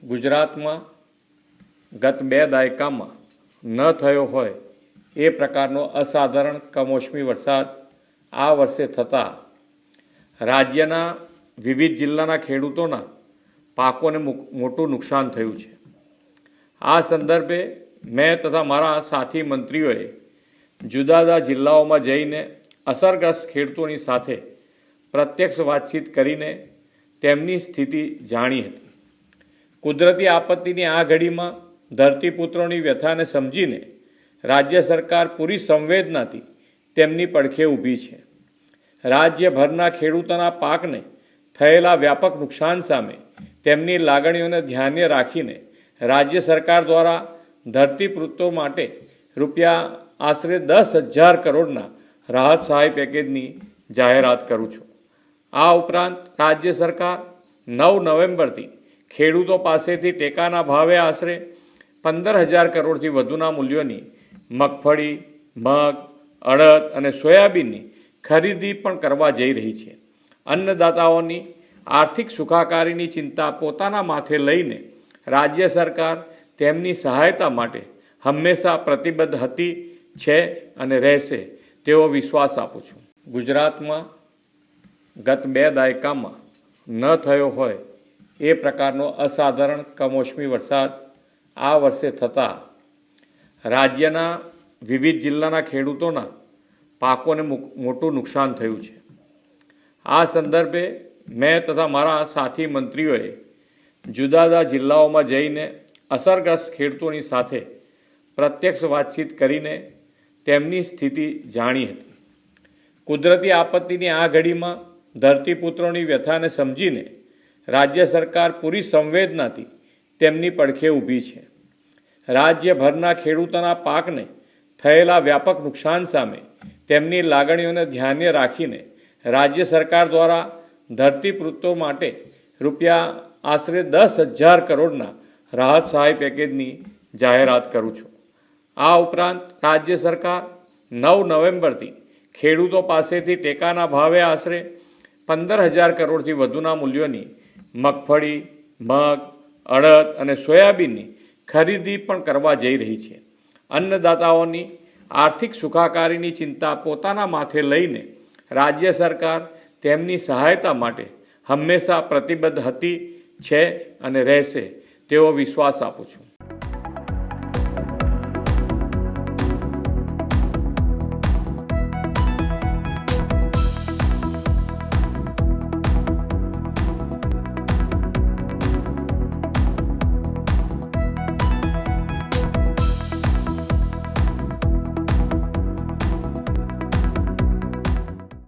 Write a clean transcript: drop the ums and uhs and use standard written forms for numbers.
ગુજરાતમાં ગત 2 દાયકામાં ન થયો હોય એ પ્રકારનો અસાધારણ કમોસમી વરસાદ આ વર્ષે થતાં રાજ્યના વિવિધ જિલ્લાના ખેડૂતોના પાકોને મોટું નુકસાન થયું છે। આ સંદર્ભે મેં તથા મારા સાથી મંત્રીઓએ જુદા જુદા જિલ્લાઓમાં જઈને અસરગ્રસ્ત ખેડૂતોની સાથે પ્રત્યક્ષ વાતચીત કરીને તેમની સ્થિતિ જાણી હતી। કુદરતી આપત્તિની આ ઘડીમાં ધરતીપુત્રોની વ્યથાને સમજીને રાજ્ય સરકાર પૂરી સંવેદનાથી તેમની પડખે ઊભી છે। રાજ્યભરના ખેડૂતોના પાકને થયેલા વ્યાપક નુકસાન સામે તેમની લાગણીઓને ધ્યાને રાખીને રાજ્ય સરકાર દ્વારા ધરતીપુત્રો માટે આશરે 10,000 કરોડના રાહત સહાય પેકેજની જાહેરાત કરું છું। આ ઉપરાંત રાજ્ય સરકાર 9 નવેમ્બરથી ખેડૂતો પાસેથી ટેકાના ભાવે આશરે 15,000 કરોડથી વધુના મૂલ્યોની મગફળી, મગ, અડદ અને સોયાબીનની ખરીદી પણ કરવા જઈ રહી છે। અન્નદાતાઓની આર્થિક સુખાકારીની ચિંતા પોતાના માથે લઈને રાજ્ય સરકાર તેમની સહાયતા માટે હંમેશા પ્રતિબદ્ધ હતી, છે અને રહેશે તેવો વિશ્વાસ આપું છું। ગુજરાતમાં ગત 2 દાયકામાં ન થયો હોય એ પ્રકારનો અસાધારણ કમોસમી વરસાદ આ વર્ષે થતાં રાજ્યના વિવિધ જિલ્લાના ખેડૂતોના પાકોને મોટું નુકસાન થયું છે। આ સંદર્ભે મેં તથા મારા સાથી મંત્રીઓએ જુદા જુદા જિલ્લાઓમાં જઈને અસરગ્રસ્ત ખેડૂતોની સાથે પ્રત્યક્ષ વાતચીત કરીને તેમની સ્થિતિ જાણી હતી। કુદરતી આપત્તિની આ ઘડીમાં ધરતીપુત્રોની વ્યથાને સમજીને રાજ્ય સરકાર પૂરી સંવેદનાથી તેમની પડખે ઊભી છે। રાજ્યભરના ખેડૂતોના પાકને થયેલા વ્યાપક નુકસાન સામે તેમની લાગણીઓને ધ્યાને રાખીને રાજ્ય સરકાર દ્વારા ધરતીપુત્રો માટે આશરે 10,000 કરોડના રાહત સહાય પેકેજની જાહેરાત કરું છું। આ ઉપરાંત રાજ્ય સરકાર 9 નવેમ્બરથી ખેડૂતો પાસેથી ટેકાના ભાવે આશરે 15,000 કરોડથી વધુના મૂલ્યોની મગફળી, મગ, અડદ અને સોયાબીનની ખરીદી પણ કરવા જઈ રહી છે। અન્નદાતાઓની આર્થિક સુખાકારીની ચિંતા પોતાના માથે લઈને રાજ્ય સરકાર તેમની સહાયતા માટે હંમેશા પ્રતિબદ્ધ હતી, છે અને રહેશે તેવો વિશ્વાસ આપું છું।